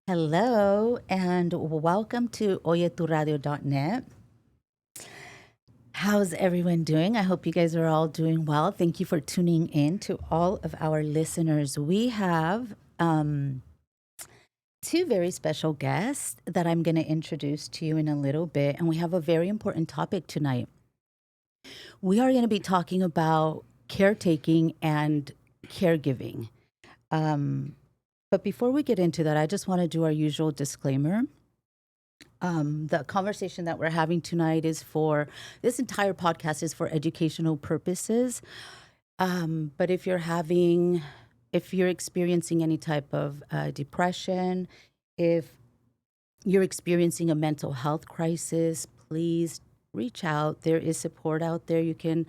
Hello and welcome to oyeturadio.net. How's everyone doing? I hope you guys are all doing well. Thank you for tuning in to all of our listeners. We have two very special guests that I'm going to introduce to you in a little bit, and we have a very important topic tonight. We are going to be talking about caretaking and caregiving. But before we get into that, I just want to do our usual disclaimer. The conversation that we're having tonight this entire podcast is for educational purposes. But if you're experiencing any type of depression, if you're experiencing a mental health crisis, please reach out. There is support out there. You can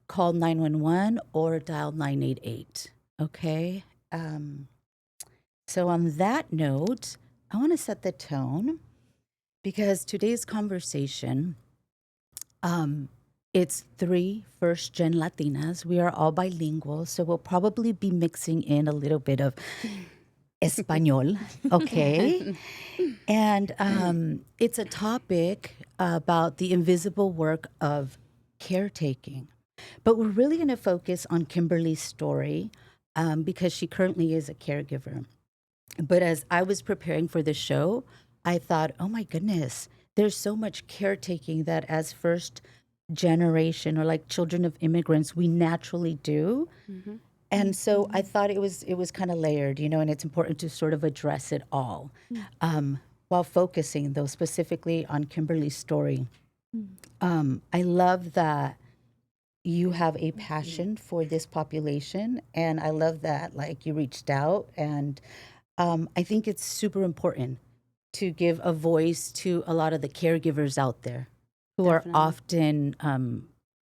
call 911 or dial 988. Okay. So on that note, I want to set the tone because today's conversation, it's three first-gen Latinas. We are all bilingual, so we'll probably be mixing in a little bit of Espanol, okay? And it's a topic about the invisible work of caretaking. But we're really going to focus on Kimberly's story because she currently is a caregiver. But as I was preparing for the show, I thought, oh my goodness, there's so much caretaking that as first generation or like children of immigrants, we naturally do. And so I thought it was kind of layered, and it's important to sort of address it all while focusing, though, specifically on Kimberly's story. I love that you have a passion for this population, and I love that, like, you reached out, and I think it's super important to give a voice to a lot of the caregivers out there who are often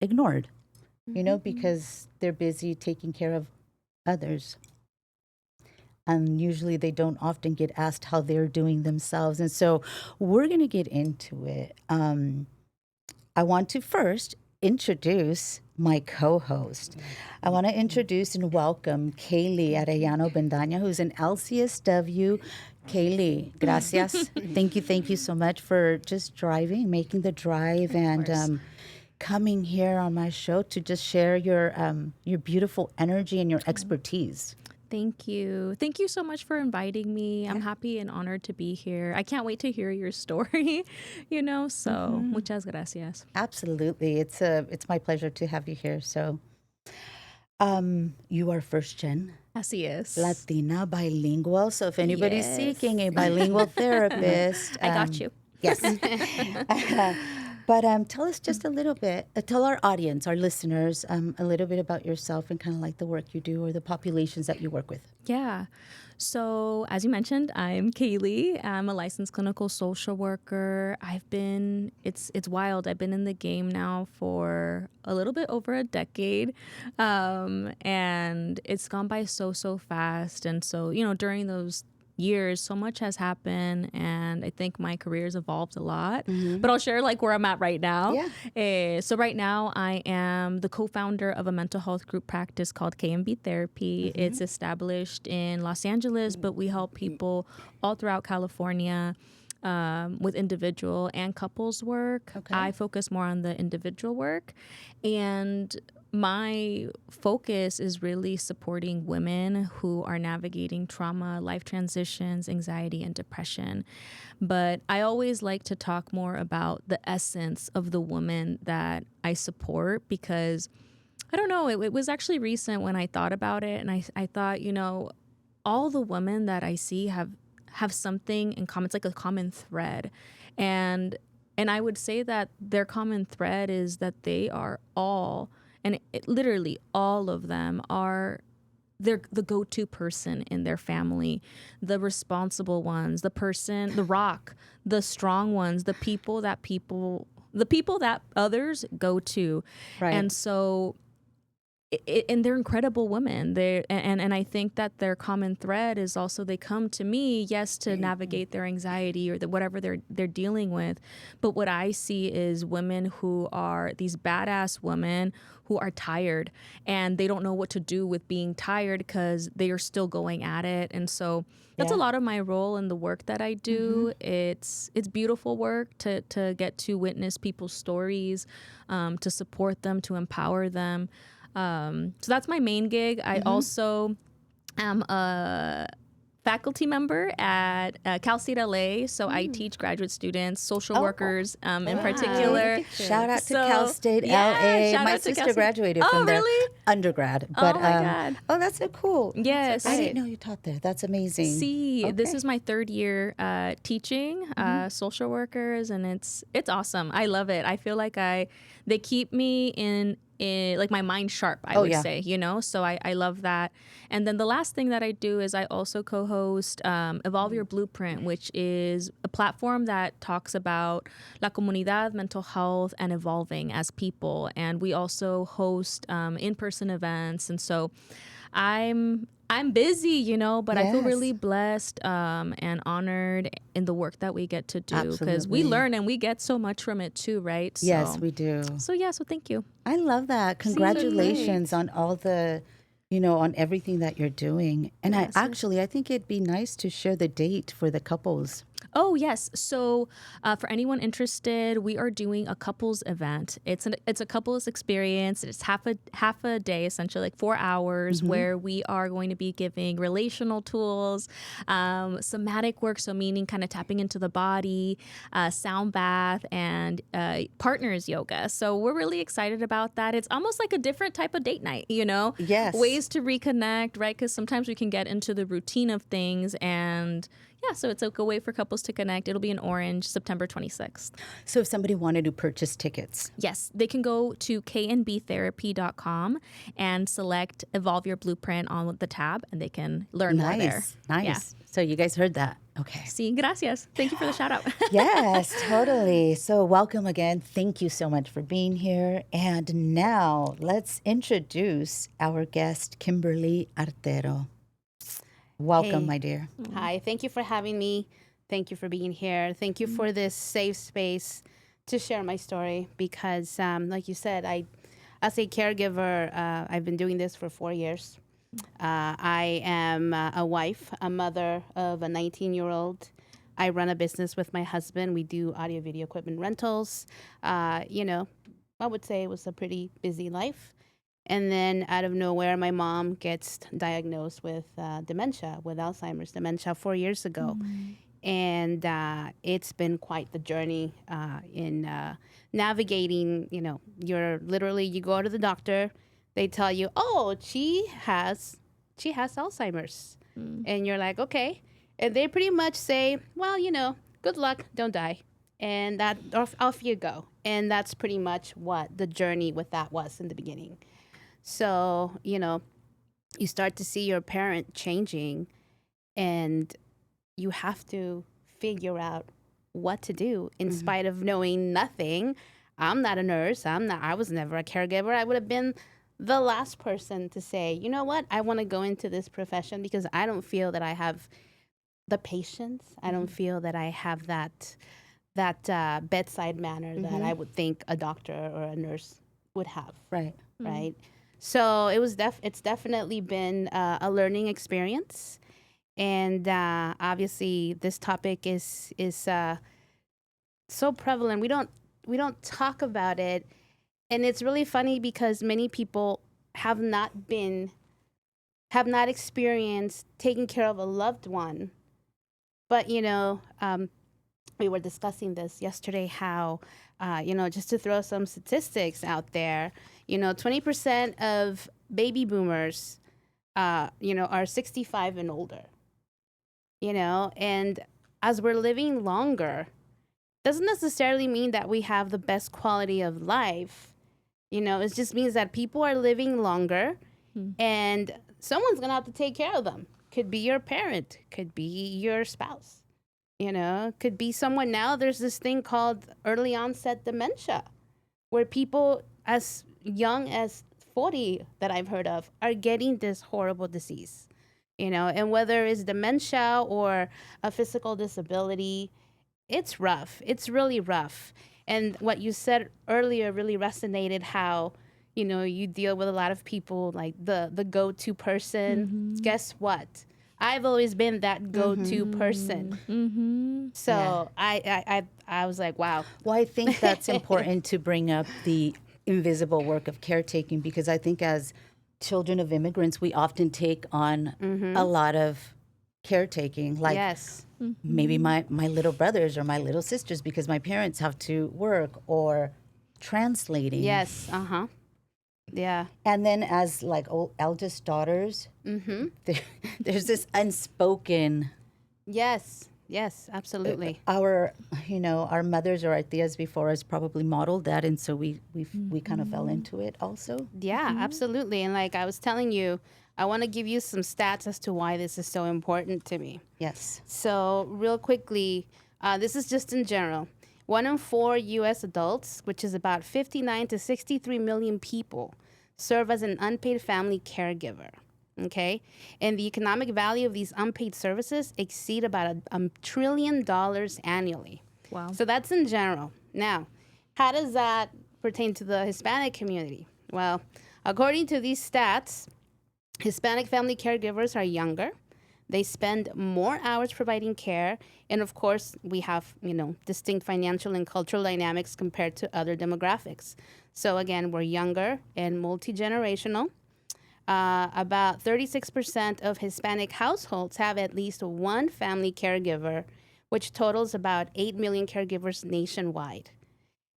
ignored, because they're busy taking care of others. And usually they don't often get asked how they're doing themselves. And so we're going to get into it. I want to first introduce my co-host. I want to introduce and welcome Kaylee Arellano Bendaña, who's an LCSW. Kaylee, gracias. Thank you so much for just making the drive, and coming here on my show to just share your beautiful energy and your expertise. Thank you. Thank you so much for inviting me. I'm happy and honored to be here. I can't wait to hear your story, so muchas gracias. Absolutely. It's my pleasure to have you here. So you are first gen Así es. Latina bilingual. So if anybody's Yes. seeking a bilingual therapist, I got you. Yes. But tell us just a little bit, tell our audience, our listeners, a little bit about yourself and kind of like the work you do or the populations that you work with. Yeah. So as you mentioned, I'm Kaylee. I'm a licensed clinical social worker. It's wild. I've been in the game now for a little bit over a decade. And it's gone by so fast. And so, during those years, so much has happened, and I think my career's evolved a lot. But I'll share like where I'm at right now. Yeah. So right now I am the co-founder of a mental health group practice called KMB Therapy. It's established in Los Angeles, but we help people all throughout California with individual and couples work. Okay. I focus more on the individual work, and my focus is really supporting women who are navigating trauma, life transitions, anxiety, and depression. But I always like to talk more about the essence of the woman that I support, because I don't know, it was actually recent when I thought about it, and I thought, all the women that I see have something in common. It's like a common thread. And I would say that their common thread is that they are all, and literally all of them are, they're the go-to person in their family, the responsible ones, the rock, the strong ones, the people that others go to. Right. And so and they're incredible women. And I think that their common thread is also they come to me, yes, to navigate their anxiety or whatever they're dealing with. But what I see is women who are these badass women who are tired and they don't know what to do with being tired because they are still going at it. And so that's a lot of my role in the work that I do. It's beautiful work to get to witness people's stories, to support them, to empower them. So that's my main gig. I also am a faculty member at Cal State LA. So I teach graduate students, social workers in particular. Shout out to Cal State LA. My sister graduated from there. Undergrad. But, oh my God. Oh, that's so cool. Yes. I didn't know you taught there. That's amazing. See, this is my third year teaching social workers, and it's awesome. I love it. I feel like they keep me in like my mind sharp, I would say, so I love that. And then the last thing that I do is I also co-host Evolve Your Blueprint, which is a platform that talks about la comunidad, mental health, and evolving as people. And we also host in-person events. And so I'm busy, but I feel really blessed and honored in the work that we get to do because we learn and we get so much from it too, right? So, yes, we do. So thank you. I love that. Congratulations on all the, on everything that you're doing. And I think it'd be nice to share the date for the couples. Oh, yes. So for anyone interested, we are doing a couples event. It's a couples experience. It's half a day, essentially, like 4 hours, where we are going to be giving relational tools, somatic work, so meaning kind of tapping into the body, sound bath, and partners yoga. So we're really excited about that. It's almost like a different type of date night, Yes. Ways to reconnect, right? Because sometimes we can get into the routine of things and so it's like a way for couples to connect. It'll be in Orange, September 26th. So if somebody wanted to purchase tickets. Yes, they can go to knbtherapy.com and select Evolve Your Blueprint on the tab, and they can learn more there. Nice. Yeah. So you guys heard that. Okay. Sí, gracias. Thank you for the shout out. Yes, totally. So welcome again. Thank you so much for being here. And now let's introduce our guest, Kimberly Artero. Welcome, my dear. Hi, thank you for having me. Thank you for being here. Thank you for this safe space to share my story because, like you said, as a caregiver, I've been doing this for 4 years. I am a wife, a mother of a 19-year-old. I run a business with my husband. We do audio-video equipment rentals. I would say it was a pretty busy life. And then out of nowhere, my mom gets diagnosed with dementia, with Alzheimer's dementia 4 years ago. And it's been quite the journey in navigating, you go to the doctor, they tell you, oh, she has Alzheimer's. And you're like, okay. And they pretty much say, well, good luck, don't die. And that off you go. And that's pretty much what the journey with that was in the beginning. So, you start to see your parent changing and you have to figure out what to do in spite of knowing nothing. I'm not a nurse. I was never a caregiver. I would have been the last person to say, you know what, I want to go into this profession because I don't feel that I have the patience. I don't feel that I have that bedside manner that I would think a doctor or a nurse would have. Right. Right. So it's definitely been a learning experience, and obviously this topic is so prevalent. We don't talk about it, and it's really funny because many people have not experienced taking care of a loved one. But we were discussing this yesterday. How just to throw some statistics out there. 20% of baby boomers, are 65 and older. And as we're living longer, doesn't necessarily mean that we have the best quality of life. It just means that people are living longer, and someone's gonna have to take care of them. Could be your parent, could be your spouse. Could be someone. Now there's this thing called early onset dementia, where people as young as 40 that I've heard of are getting this horrible disease, and whether it's dementia or a physical disability, it's rough. It's really rough. And what you said earlier really resonated, how, you deal with a lot of people, like the go-to person. Guess what? I've always been that go-to person. So I was like, wow. Well, I think that's important to bring up the invisible work of caretaking, because I think as children of immigrants, we often take on a lot of caretaking, like Yes. maybe my little brothers or my little sisters, because my parents have to work, or translating. Yes. Yeah. And then as like eldest daughters, there's this unspoken. Yes. Yes. Absolutely. Our mothers or our tias before us probably modeled that, and so we kind of fell into it also. Yeah, absolutely. And like I was telling you, I want to give you some stats as to why this is so important to me. Yes. So real quickly, this is just in general. 1 in 4 U.S. adults, which is about 59 to 63 million people, serve as an unpaid family caregiver. Okay, and the economic value of these unpaid services exceed about $1 trillion annually. Wow. So that's in general. Now, how does that pertain to the Hispanic community? Well, according to these stats, Hispanic family caregivers are younger. They spend more hours providing care. And of course, we have, distinct financial and cultural dynamics compared to other demographics. So again, we're younger and multi-generational. About 36% of Hispanic households have at least one family caregiver, which totals about 8 million caregivers nationwide.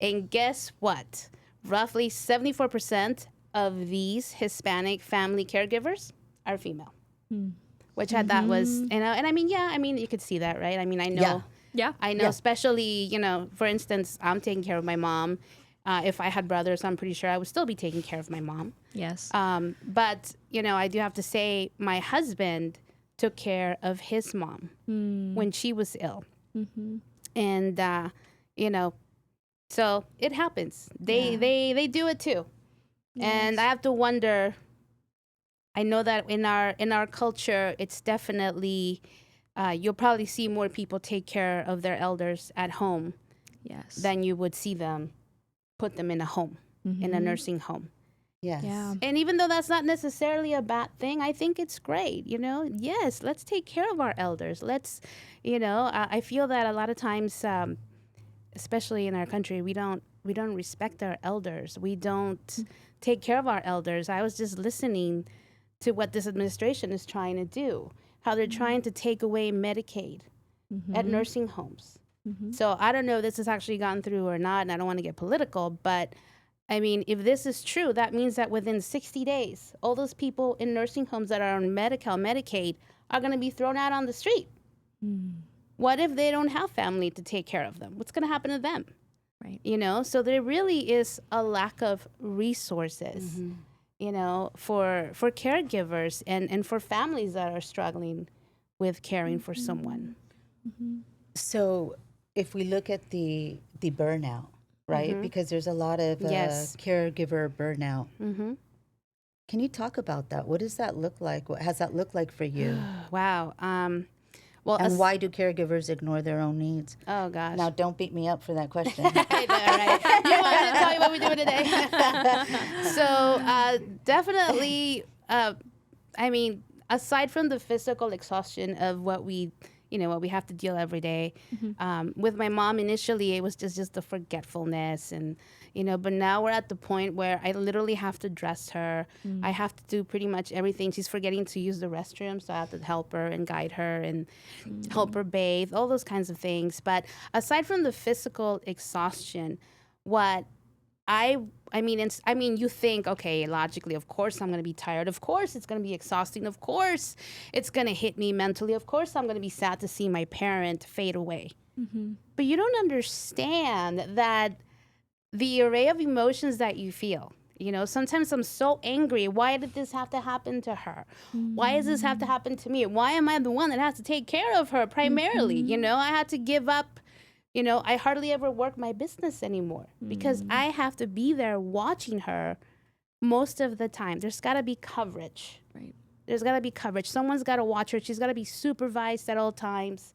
And guess what? Roughly 74% of these Hispanic family caregivers are female, which I thought was, and I mean, you could see that, right? I mean, I know, I know, especially, for instance, I'm taking care of my mom. If I had brothers, I'm pretty sure I would still be taking care of my mom. Yes. But, I do have to say my husband took care of his mom when she was ill. And, so it happens. They do it too. Yes. And I have to wonder, I know that in our culture, it's definitely, you'll probably see more people take care of their elders at home than you would see them put them in a home, in a nursing home. Yes. Yeah. And even though that's not necessarily a bad thing, I think it's great, Yes, let's take care of our elders. Let's, I feel that a lot of times, especially in our country, we don't respect our elders. We don't take care of our elders. I was just listening to what this administration is trying to do, how they're trying to take away Medicaid at nursing homes. So I don't know if this has actually gone through or not, and I don't want to get political, but I mean, if this is true, that means that within 60 days, all those people in nursing homes that are on Medicaid are going to be thrown out on the street. What if they don't have family to take care of them? What's going to happen to them? Right. So there really is a lack of resources, for caregivers and for families that are struggling with caring for someone. So if we look at the burnout, right? Because there's a lot of caregiver burnout. Can you talk about that? What does that look like? What has that looked like for you? Wow. Well, and why do caregivers ignore their own needs? Oh, gosh. Now, don't beat me up for that question. I know, right? You want me to tell you what we're doing today? So definitely, I mean, aside from the physical exhaustion of what we have to deal every day. With my mom, initially, it was just the forgetfulness and, but now we're at the point where I literally have to dress her. I have to do pretty much everything. She's forgetting to use the restroom, so I have to help her and guide her and help her bathe, all those kinds of things. But aside from the physical exhaustion, what I mean, you think, okay, logically, of course I'm going to be tired. Of course it's going to be exhausting. Of course it's going to hit me mentally. Of course I'm going to be sad to see my parent fade away. But you don't understand that the array of emotions that you feel, sometimes I'm so angry. Why did this have to happen to her? Why does this have to happen to me? Why am I the one that has to take care of her primarily? I had to give up. I hardly ever work my business anymore because I have to be there watching her most of the time, there's got to be coverage. Right. There's got to be coverage. Someone's got to watch her. She's got to be supervised at all times.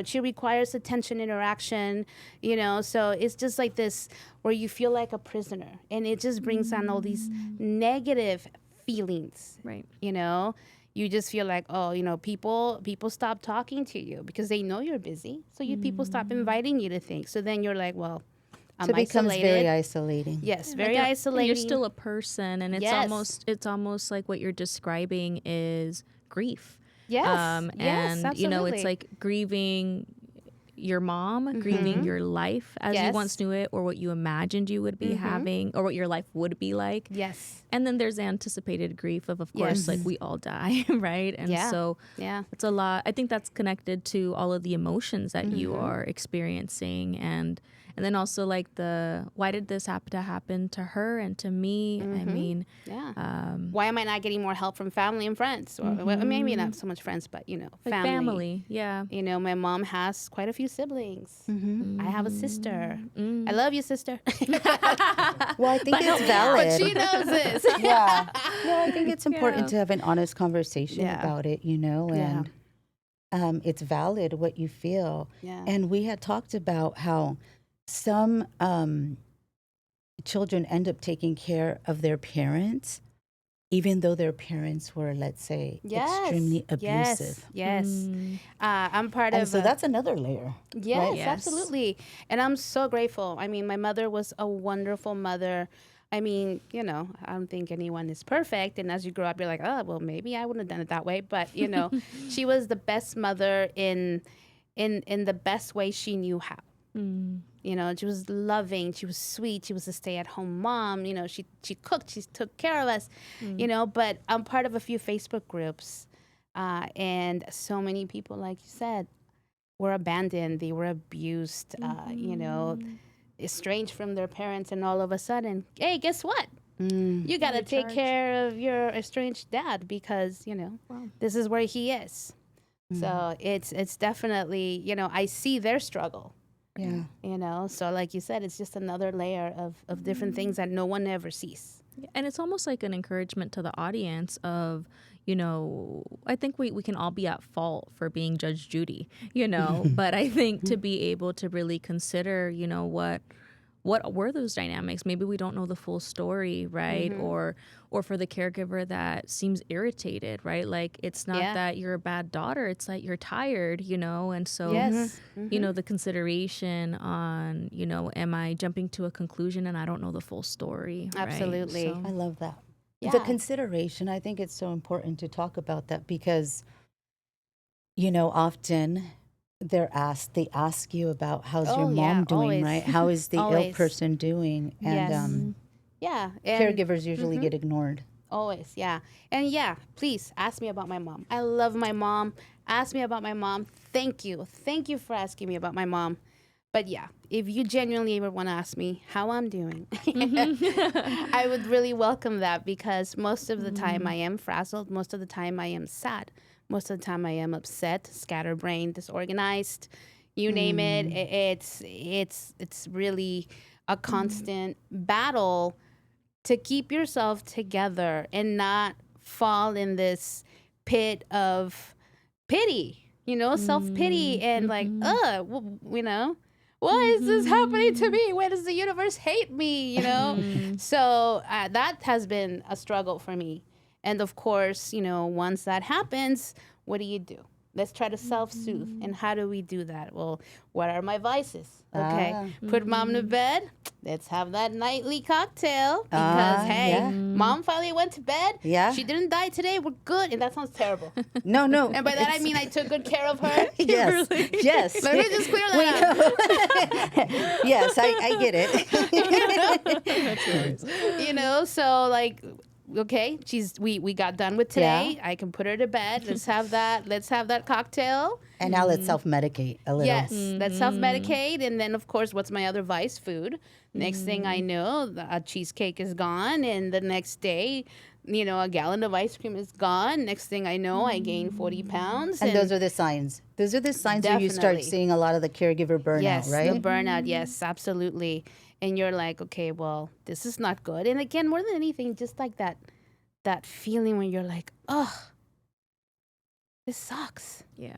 She requires attention, interaction, so it's just like this where you feel like a prisoner, and it just brings on all these negative feelings. Right. You just feel like, people stop talking to you because they know you're busy. So people stop inviting you to things. So then you're like, well, I'm So it becomes isolated. very isolating. Yes, very Like, isolating. You're still a person, and it's Yes. almost like what you're describing is grief. Yes, And yes, it's absolutely. like grieving your mom, grieving your life as you Yes. once knew it, or what you imagined you would be having, or what your life would be like. Yes. And then there's anticipated grief of Yes. course, like we all die, right? And Yeah. so Yeah. it's a lot. I think that's connected to all of the emotions that you are experiencing, and then also like why did this happen to her and to me? I mean, Yeah. Why am I not getting more help from family and friends? Or well, maybe not so much friends, but like family. family. Yeah. My mom has quite a few siblings. I have a sister. I love you, sister. Well, I think it's valid. But she knows this. Yeah. No, I think it's important Yeah. to have an honest conversation Yeah. about it, and it's valid what you feel. Yeah. And we had talked about how some children end up taking care of their parents, even though their parents were, let's say, extremely abusive. Yes. I'm part And of. so that's another layer. Yes, right? Yes. absolutely. And I'm so grateful. I mean, my mother was a wonderful mother. I mean, I don't think anyone is perfect. And as you grow up, you're like, oh, well, maybe I wouldn't have done it that way. But, she was the best mother in the best way she knew how. She was loving. She was sweet. She was a stay-at-home mom. She cooked. She took care of us. But I'm part of a few Facebook groups, and so many people, like you said, were abandoned. They were abused. Estranged from their parents, and all of a sudden, hey, guess what? You got to take care of your estranged dad because this is where he is. So it's definitely I see their struggle. Yeah. So like you said, it's just another layer of different things that no one ever sees. And it's almost like an encouragement to the audience of, I think we can all be at fault for being Judge Judy, but I think to be able to really consider, what were those dynamics? Maybe we don't know the full story, right? Or for the caregiver that seems irritated, right? Like it's not that you're a bad daughter, it's that you're tired, and so Yes. the consideration on, am I jumping to a conclusion and I don't know the full story? right? Absolutely. So- I love that. Yeah. The consideration, I think it's so important to talk about that because, often they ask you about how's your Oh, mom yeah, doing, always. right? How is the ill Always. person doing? And Yes. Yeah. And caregivers usually get ignored. always, yeah. And please ask me about my mom. I love my mom. Ask me about my mom. Thank you. Thank you for asking me about my mom. But if you genuinely ever want to ask me how I'm doing, I would really welcome that because most of the time I am frazzled. Most of the time I am sad. Most of the time I am upset, scatterbrained, disorganized. You name it. It's really a constant battle to keep yourself together and not fall in this pit of pity, self-pity and like, why is this happening to me? Why does the universe hate me? So that has been a struggle for me. And of course, once that happens, what do? Let's try to self-soothe. And how do we do that? Well, what are my vices? Okay, put mom to bed. Let's have that nightly cocktail because, hey, yeah. mom finally went to bed. Yeah. She didn't die today. We're good. And that sounds terrible. No. And by that, I mean I took good care of her. Yes. Yes. Let me just clear that up. Yes, I get it. So like, okay, we got done with today. Yeah. I can put her to bed. Let's have that cocktail. And now let's self-medicate a little. Yes, let's self-medicate. And then, of course, what's my other vice? Food. Next thing I know, a cheesecake is gone. And the next day, a gallon of ice cream is gone. Next thing I know, I gained 40 pounds. And those are the signs. Those are the signs where you start Definitely. seeing a lot of the caregiver burnout, Yes, right? the burnout. Yes, absolutely. And you're like, okay, well, this is not good. And again, more than anything, just like that feeling when you're like, oh, this sucks, Yeah.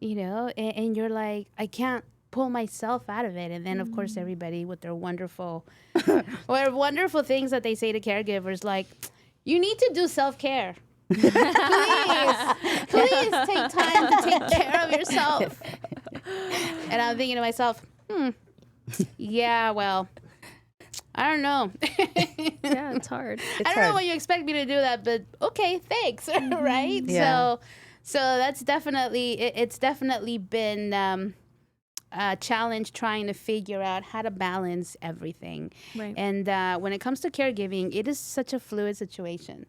and you're like, I can't pull myself out of it. And then, of course, everybody with their wonderful things that they say to caregivers, like, you need to do self-care. Please take time to take care of yourself. And I'm thinking to myself, yeah, well, I don't know. Yeah, it's hard. I don't know why you expect me to do that, but okay, thanks, right? Yeah. So that's definitely it's definitely been a challenge trying to figure out how to balance everything. Right. And when it comes to caregiving, it is such a fluid situation.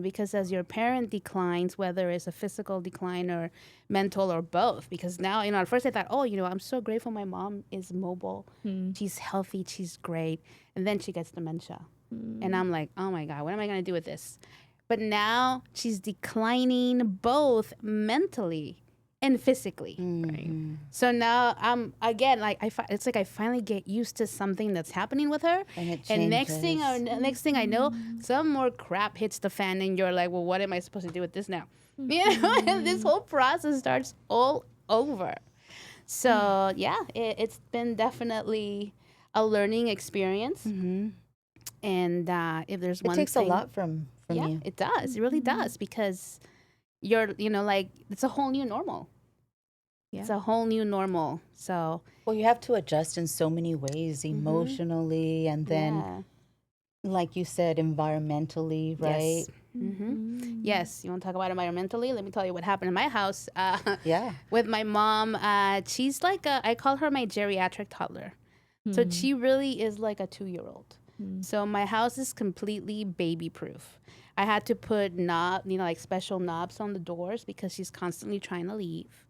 Because as your parent declines, whether it's a physical decline or mental or both, because now, at first I thought, I'm so grateful my mom is mobile. She's healthy. She's great. And then she gets dementia. And I'm like, oh my God, what am I going to do with this? But now she's declining both mentally and physically. Right. So now I'm again like it's like I finally get used to something that's happening with her, And it and next changes. thing I know, some more crap hits the fan, and you're like, well, what am I supposed to do with this now? And this whole process starts all over. So yeah, it's been definitely a learning experience. And if there's It one takes thing, a lot from yeah, you. it does. It really does, because you're like it's a whole new normal. Yeah. It's a whole new normal. So Well, you have to adjust in so many ways, emotionally, and then, yeah. like you said, environmentally, right? Yes, you want to talk about environmentally? Let me tell you what happened in my house. Yeah. With my mom, she's like I call her my geriatric toddler. So she really is like a 2-year-old. So my house is completely baby proof. I had to put like special knobs on the doors because she's constantly trying to leave.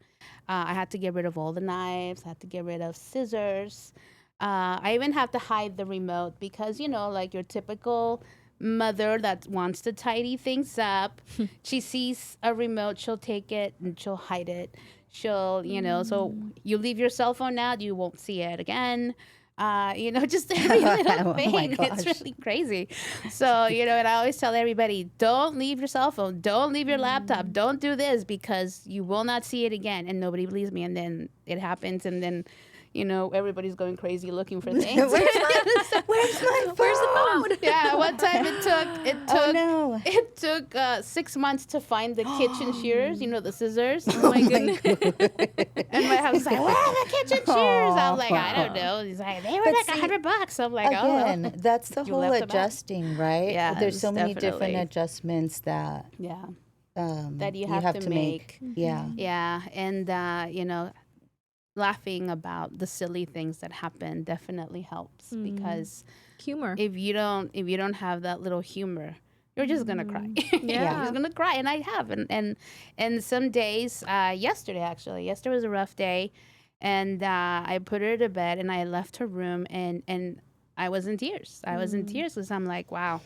I had to get rid of all the knives. I had to get rid of scissors. I even have to hide the remote because, like your typical mother that wants to tidy things up, she sees a remote, she'll take it and she'll hide it. She'll, so you leave your cell phone out, you won't see it again. Just every little Oh my thing. gosh. It's really crazy. So, and I always tell everybody, don't leave your cell phone, don't leave your laptop, don't do this because you will not see it again. And nobody believes me. And then it happens. And then, everybody's going crazy looking for things. Where's my phone? Where's the phone? Yeah, one time it took Oh, no. it took 6 months to find the kitchen shears, the scissors. Oh my goodness. And my husband's like, where are the kitchen shears? I'm like, I don't know. He's like, they were But like see, $100. I'm like, oh, Again, well. that's the You whole left them out. adjusting, right? Yeah, There's so it's many different definitely- adjustments that Yeah, that you have have to to make. Yeah. Yeah, and laughing about the silly things that happen definitely helps because Humor. if you don't have that little humor, you're just gonna cry. You're Yeah. just gonna cry, and I have, and some days. Yesterday was a rough day, and I put her to bed, and I left her room, and I was in tears. I was in tears because I'm like, wow,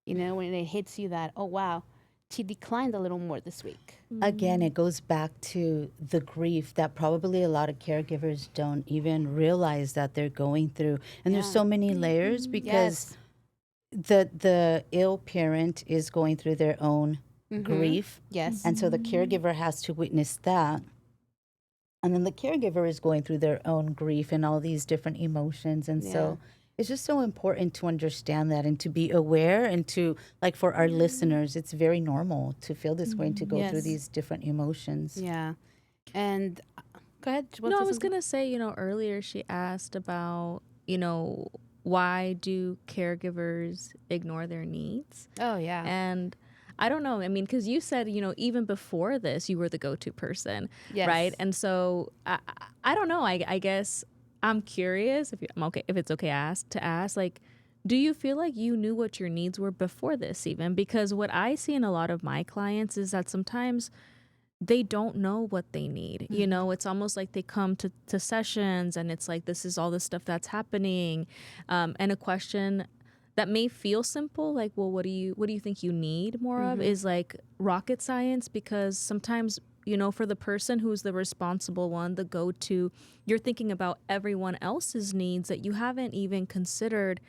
when it hits you that, oh wow, she declined a little more this week. Again, it goes back to the grief that probably a lot of caregivers don't even realize that they're going through. And there's so many layers because the ill parent is going through their own grief. Yes. And so the caregiver has to witness that. And then the caregiver is going through their own grief and all these different emotions. And so it's just so important to understand that and to be aware and to, like for our listeners, it's very normal to feel this way and to go through Yes. these different emotions. Yeah. And go ahead. No, I was going to say, earlier she asked about, why do caregivers ignore their needs? Oh, yeah. And I don't know. I mean, because you said, even before this, you were the go-to person, Yes. right? And so I don't know. I guess I'm curious if it's okay to ask, like, do you feel like you knew what your needs were before this even? Because what I see in a lot of my clients is that sometimes they don't know what they need. It's almost like they come to sessions and it's like, this is all the stuff that's happening. And a question that may feel simple, like, well, what do you think you need more of, is like rocket science, because sometimes, for the person who's the responsible one, the go-to, you're thinking about everyone else's needs that you haven't even considered.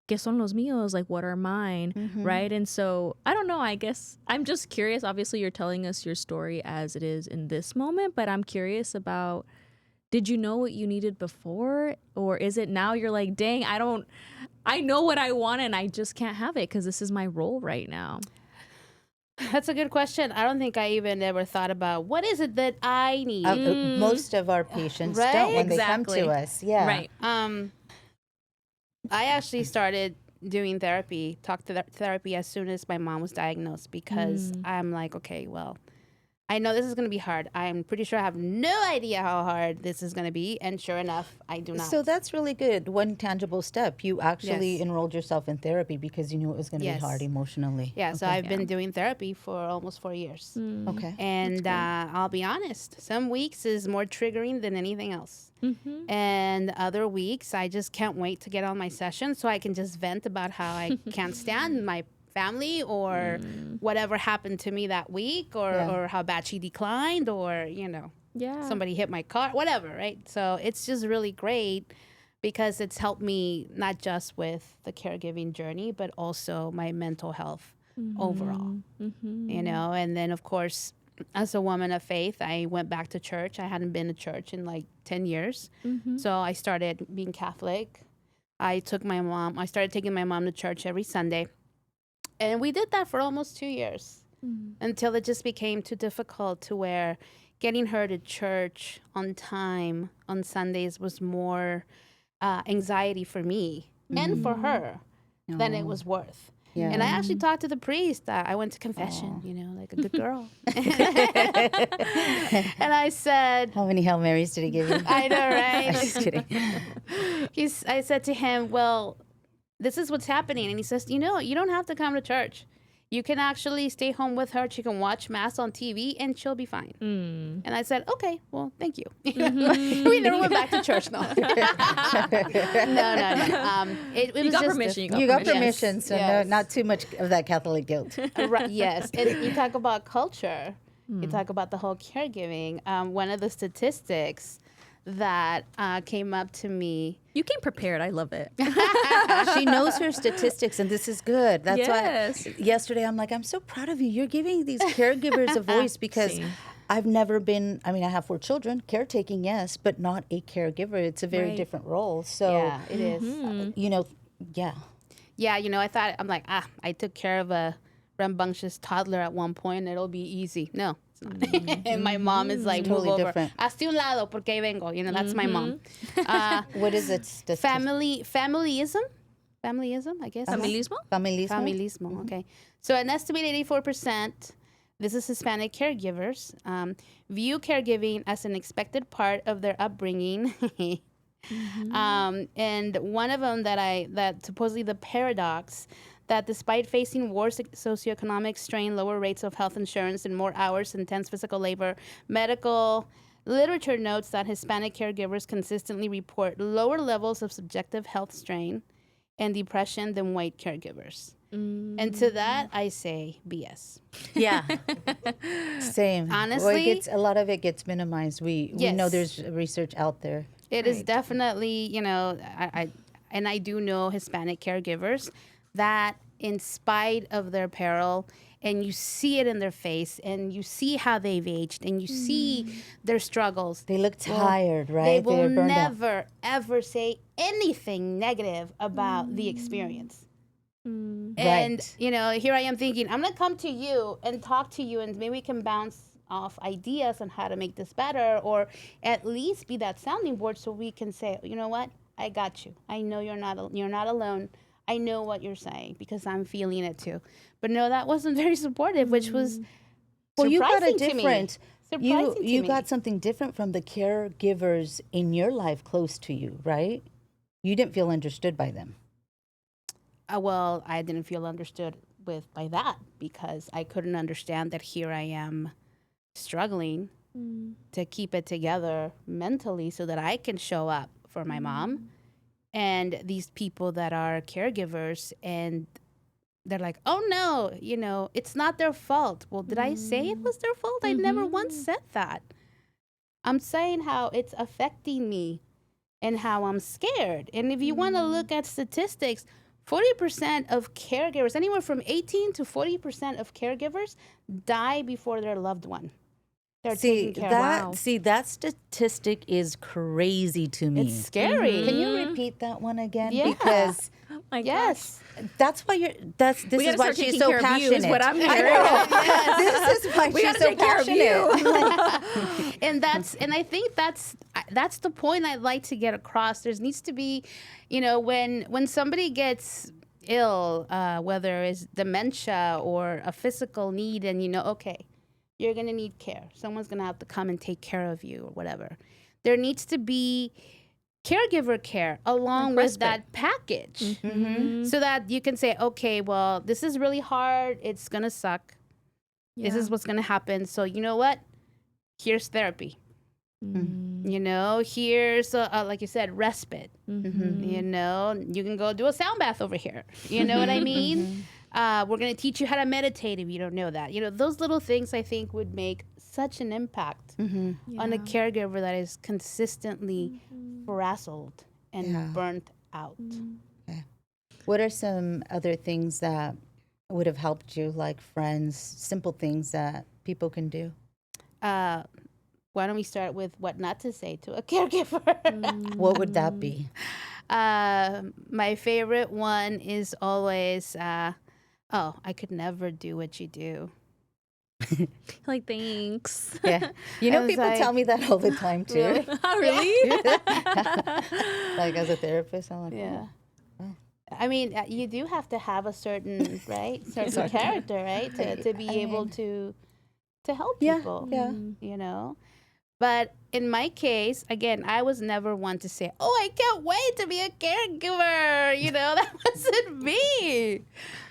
¿Qué son los míos? Like, what are mine? Right? And so, I don't know, I guess I'm just curious. Obviously, you're telling us your story as it is in this moment, but I'm curious about, did you know what you needed before? Or is it now you're like, dang, I know what I want and I just can't have it because this is my role right now? That's a good question. I don't think I even ever thought about what is it that I need. Most of our patients Right? don't when Exactly. they come to us. Yeah. Right. I actually started doing talk to therapy as soon as my mom was diagnosed, because I'm like, okay, well, I know this is going to be hard. I'm pretty sure I have no idea how hard this is going to be. And sure enough, I do not. So that's really good. One tangible step. You actually Yes. enrolled yourself in therapy because you knew it was going to Yes. be hard emotionally. Yeah, so I've been doing therapy for almost 4 years. Okay. And I'll be honest, some weeks is more triggering than anything else. And other weeks, I just can't wait to get on my session so I can just vent about how I can't stand my family or whatever happened to me that week, or how bad she declined, or, somebody hit my car, whatever, right? So it's just really great because it's helped me not just with the caregiving journey, but also my mental health overall, and then, of course, as a woman of faith, I went back to church. I hadn't been to church in like 10 years. So I started being Catholic. I started taking my mom to church every Sunday. And we did that for almost 2 years until it just became too difficult, to where getting her to church on time on Sundays was more anxiety for me and for her than it was worth. Yeah. And I actually talked to the priest. I went to confession, like a good girl. And I said, How many Hail Marys did he give you? I know, I'm right? just kidding. I said to him, well, this is what's happening. And he says, you don't have to come to church. You can actually stay home with her. She can watch Mass on TV and she'll be fine. And I said, okay, well, thank you. We never went back to church, no. No. It You was got just permission. You got permission, Yes, so yes. No, not too much of that Catholic guilt. Right, yes. And you talk about culture. You talk about the whole caregiving. One of the statistics that came up to me. You came prepared. I love it. She knows her statistics, and this is good. That's Yes. why yesterday I'm like, I'm so proud of you. You're giving these caregivers a voice, because Same. I've never been, I have 4 children, caretaking, yes, but not a caregiver. It's a very Right. different role. So, Yeah, it is. yeah. Yeah, I'm like, I took care of a rambunctious toddler at one point. It'll be easy. No, it's not. And my mom is like, Totally move over. different. Hazte un lado porque ahí vengo. That's my mom. What is it? Familyism, I guess. Familismo? Familismo? Familismo, okay. So an estimated 84%, this is Hispanic caregivers, view caregiving as an expected part of their upbringing. And one of them that supposedly the paradox, that despite facing worse socioeconomic strain, lower rates of health insurance, and more hours, intense physical labor, medical literature notes that Hispanic caregivers consistently report lower levels of subjective health strain and depression than white caregivers. And to that, I say BS. Yeah. Same. Honestly, a lot of it gets minimized. We know Yes. there's research out there. It is definitely, I do know Hispanic caregivers that, in spite of their peril, and you see it in their face, and you see how they've aged, and you see their struggles. They look tired, right? They will They're burned out. never, ever say anything negative about the experience. And, Right. here I am thinking, I'm going to come to you and talk to you, and maybe we can bounce off ideas on how to make this better, or at least be that sounding board so we can say, you know what? I got you. I know you're not alone. I know what you're saying because I'm feeling it too. But no, that wasn't very supportive, which was Well, you got a surprising to me. different. Surprising to You me. got something different from the caregivers in your life close to you, right? You didn't feel understood by them. Well, I didn't feel understood by that, because I couldn't understand that here I am struggling to keep it together mentally so that I can show up for my mom And these people that are caregivers, and they're like, oh no, it's not their fault. Well, did I say it was their fault? I never once said that. I'm saying how it's affecting me and how I'm scared. And if you want to look at statistics, 40% of caregivers, anywhere from 18 to 40% of caregivers die before their loved one. They're taking care of. That statistic is crazy to me. It's scary. Can you repeat that one again? Yeah. Because Oh my yes. that's why this We is gotta why start she's taking so care of you passionate. is what I'm I hearing. know. This is why We she's gotta so take care of passionate. And I think that's the point I'd like to get across. There needs to be, when somebody gets ill, whether it's dementia or a physical need, and okay, you're gonna need care. Someone's gonna have to come and take care of you or whatever. There needs to be caregiver care along with that package, so that you can say, okay, well, this is really hard. It's gonna suck. This is what's gonna happen. So you know what? Here's therapy. Here's like you said, respite. You can go do a sound bath over here. You know what I mean? We're going to teach you how to meditate if you don't know that. Those little things I think would make such an impact on a caregiver that is consistently frazzled and burnt out. Okay. What are some other things that would have helped you, like friends, simple things that people can do? Why don't we start with what not to say to a caregiver? What would that be? My favorite one is always, oh, I could never do what you do. Like, thanks. Yeah. I was People like, tell me that all the time, too. Oh, really? Like, as a therapist, I'm like, Yeah. oh. I mean, you do have to have a certain, certain character, right? To be able to help people, Yeah. But in my case, again, I was never one to say, oh, I can't wait to be a caregiver. That wasn't me.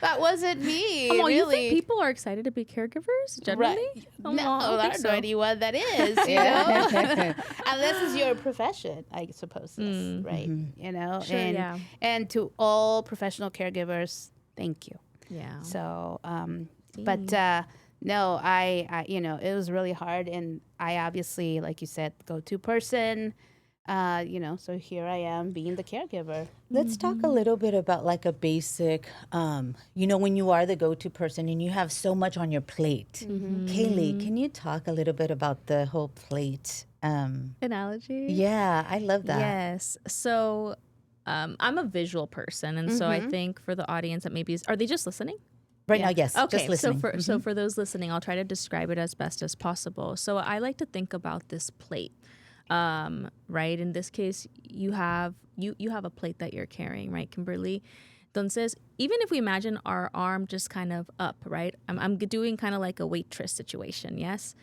That wasn't me, Oh, really. you think people are excited to be caregievers generally? Right. Oh, No, I don't I think have so. no idea what that is, Unless it's your profession, I suppose, yes, right? Sure, And to all professional caregivers, thank you. Yeah. So, but no, I it was really hard, and I obviously, like you said, go-to person. So here I am being the caregiver. Let's talk a little bit about like a basic, when you are the go-to person and you have so much on your plate. Kaylee, can you talk a little bit about the whole plate? Analogy? Yeah, I love that. Yes. So I'm a visual person. And so I think for the audience that maybe are they just listening? Right now, yes, Okay, just listening. so for those listening, I'll try to describe it as best as possible. So I like to think about this plate, right? In this case, you have a plate that you're carrying, right, Kimberly? Entonces, even if we imagine our arm just kind of up, right? I'm doing kind of like a waitress situation, yes?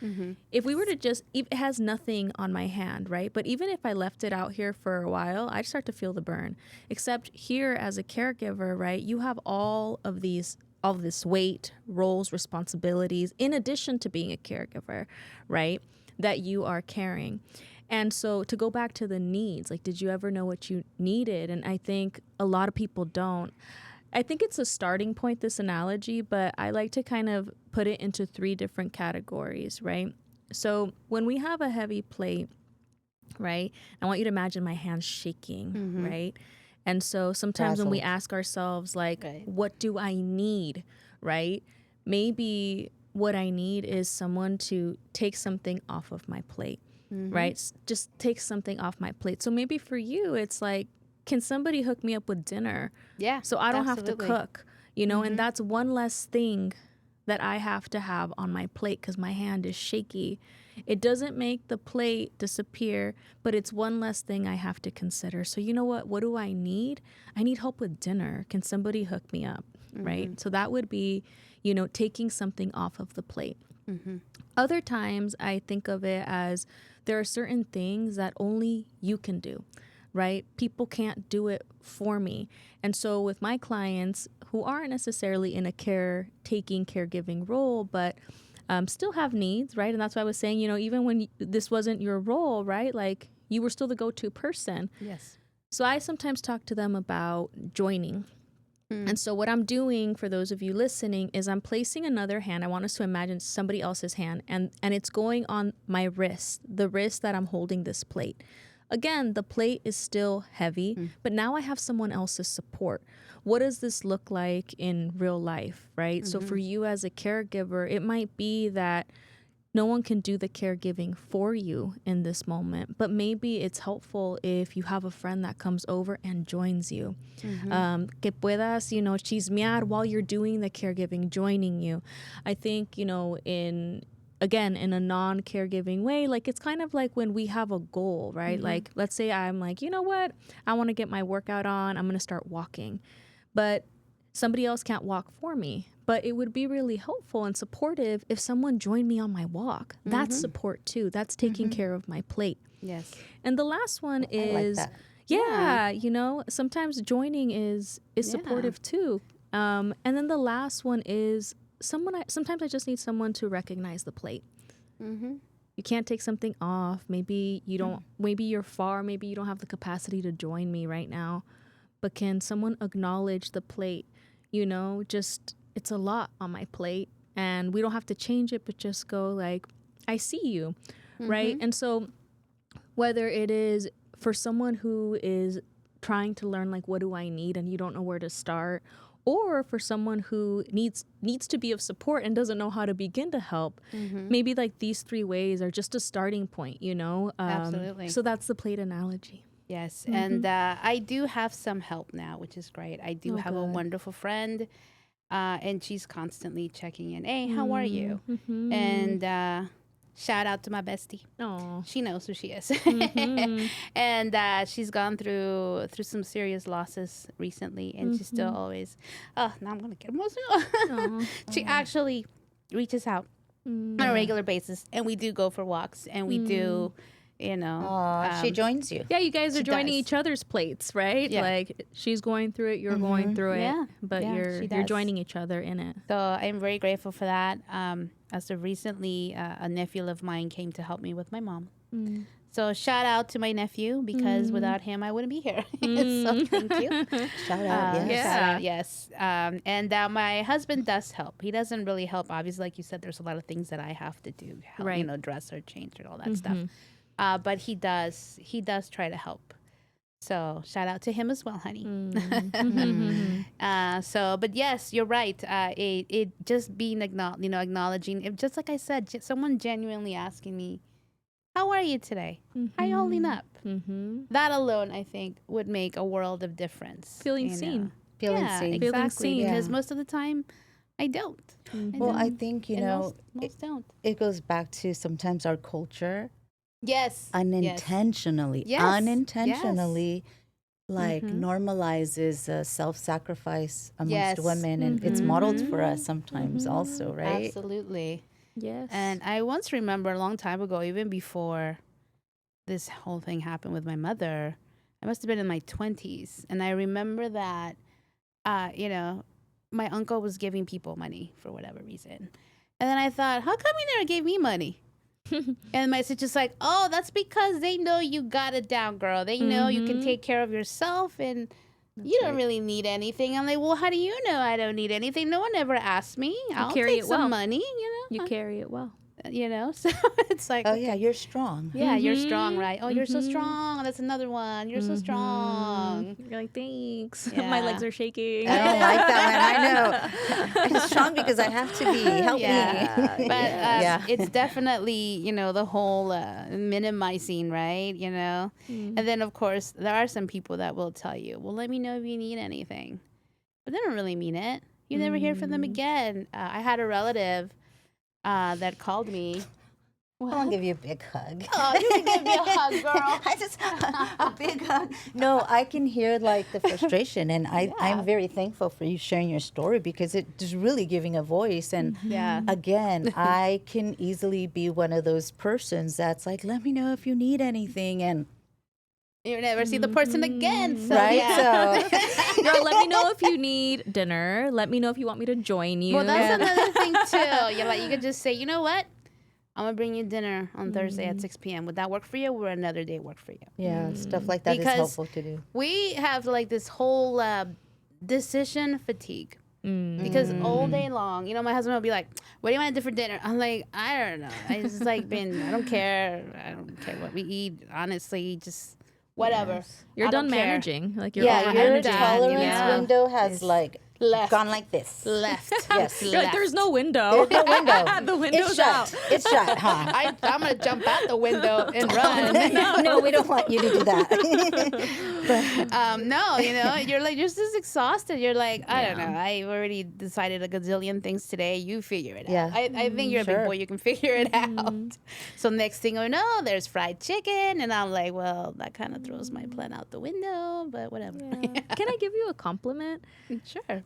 If we were to it has nothing on my hand, right? But even if I left it out here for a while, I'd start to feel the burn. Except here as a caregiver, right, you have all of this weight, roles, responsibilities, in addition to being a caregiver, right, that you are carrying. And so to go back to the needs, like, did you ever know what you needed? And I think a lot of people don't. I think it's a starting point, this analogy, but I like to kind of put it into 3 different categories, right? So when we have a heavy plate, right, I want you to imagine my hands shaking, right? And so sometimes when we ask ourselves, like, what do I need, right? Maybe what I need is someone to take something off of my plate, right? Just take something off my plate. So maybe for you, it's like, can somebody hook me up with dinner? Yeah, So I don't absolutely. have to cook, and that's one less thing that I have to have on my plate because my hand is shaky. It doesn't make the plate disappear, but it's one less thing I have to consider. So you know what? What do I need? I need help with dinner. Can somebody hook me up, right? So that would be, taking something off of the plate. Other times I think of it as there are certain things that only you can do, right? People can't do it for me. And so with my clients who aren't necessarily in a caretaking, caregiving role, but still have needs, right? And that's why I was saying, even when this wasn't your role, right? Like, you were still the go-to person. Yes. So I sometimes talk to them about joining. And so what I'm doing for those of you listening is I'm placing another hand. I want us to imagine somebody else's hand, and it's going on my wrist, the wrist that I'm holding this plate. Again, the plate is still heavy, but now I have someone else's support. What does this look like in real life, right? So for you as a caregiver, it might be that no one can do the caregiving for you in this moment, but maybe it's helpful if you have a friend that comes over and joins you. Que puedas, chismear while you're doing the caregiving, joining you. I think, in a non-caregiving way, like it's kind of like when we have a goal, right? Like, let's say I'm like, you know what? I want to get my workout on. I'm going to start walking. But somebody else can't walk for me. But it would be really helpful and supportive if someone joined me on my walk. That's support too. That's taking care of my plate. Yes. And the last one is, like that. sometimes joining is supportive too. And then the last one is sometimes I just need someone to recognize the plate. You can't take something off. Maybe you don't, maybe you're far, maybe you don't have the capacity to join me right now. But can someone acknowledge the plate? It's a lot on my plate, and we don't have to change it, but just go like, I see you, right? And so whether it is for someone who is trying to learn, like, what do I need, and you don't know where to start, or for someone who needs to be of support and doesn't know how to begin to help, maybe like these 3 ways are just a starting point, Absolutely. So that's the plate analogy. Yes. And I do have some help now, which is great. I do have a wonderful friend. And she's constantly checking in. Hey, how are you? And shout out to my bestie. Oh, she knows who she is. And she's gone through some serious losses recently, and she's still always. Oh, now I'm gonna get emotional. She actually reaches out on a regular basis, and we do go for walks, and we do. She joins you. Yeah, you guys are joining does. each other's plates, right? Yeah. Like she's going through it, you're going through it, Yeah. but Yeah, you're she does. joining each other in it. So I'm very grateful for that. As of recently, a nephew of mine came to help me with my mom. So shout out to my nephew, because without him, I wouldn't be here. So thank you. Shout out, yes. Shout out, yes. And my husband does help. He doesn't really help. Obviously, like you said, there's a lot of things that I have to do. Help, Right. Dress or change or all that stuff. But he does try to help. So shout out to him as well, honey. But yes, you're right. It just being acknowledging, just like I said, someone genuinely asking me, how are you today? How you holding up? That alone, I think, would make a world of difference. Feeling seen. Feeling Yeah, seen. exactly. Feeling seen. Because most of the time, I don't. Well, I think, And most don't. it goes back to sometimes our culture Yes. unintentionally, like normalizes self-sacrifice amongst women, and it's modeled for us sometimes also, right? Absolutely. Yes. And I once remember a long time ago, even before this whole thing happened with my mother, I must have been in my 20s. And I remember that, my uncle was giving people money for whatever reason. And then I thought, how come he never gave me money? And my sister's like, oh, that's because they know you got it down, girl. They know you can take care of yourself, and you don't really need anything. I'm like, well, how do you know I don't need anything? No one ever asked me. I'll carry take it some well. money, You carry it well. So it's like, Oh yeah, you're strong. yeah, you're strong, right? Oh, you're so strong. That's another one. You're so strong. You're like, thanks. Yeah. My legs are shaking. I don't like that one. I know. I'm strong because I have to be. Help me. But it's definitely, the whole minimizing, right? And then, of course, there are some people that will tell you, well, let me know if you need anything. But they don't really mean it. You never hear from them again. I had a relative that called me. I'll give you a big hug. Oh, you can give me a hug, girl. I just a big hug. No, I can hear like the frustration, and I'm very thankful for you sharing your story, because it is really giving a voice. And again, I can easily be one of those persons that's like, let me know if you need anything, and you never see the person again. So, right? yeah. So Girl, let me know if you need dinner. Let me know if you want me to join you. Well, that's another thing too. You could just say, you know what? I'm gonna bring you dinner on Thursday at 6 p.m. Would that work for you? Or another day work for you? Yeah, stuff like that is Because helpful to do. We have like this whole decision fatigue. Because all day long, my husband will be like, "What do you want to do for dinner?" I'm like, "I don't know. I just like I don't care. I don't care what we eat. Honestly, just whatever." You're I done don't care. managing. Like you're Yeah, over your managing. tolerance Yeah. window has like Left. gone like this. Left. Yes. You're like, there's no window. There's no window. The window's it's shut. out. It's shut, huh? I'm gonna jump out the window and run. No, we don't want you to do that. No, you're like just as exhausted. You're like, I don't know. I've already decided a gazillion things today. You figure it Yeah. out. I think you're a big Sure. boy. You can figure it out. So next thing I know, there's fried chicken, and I'm like, well, that kind of throws my plan out the window. But whatever. Yeah. Can I give you a compliment? Sure.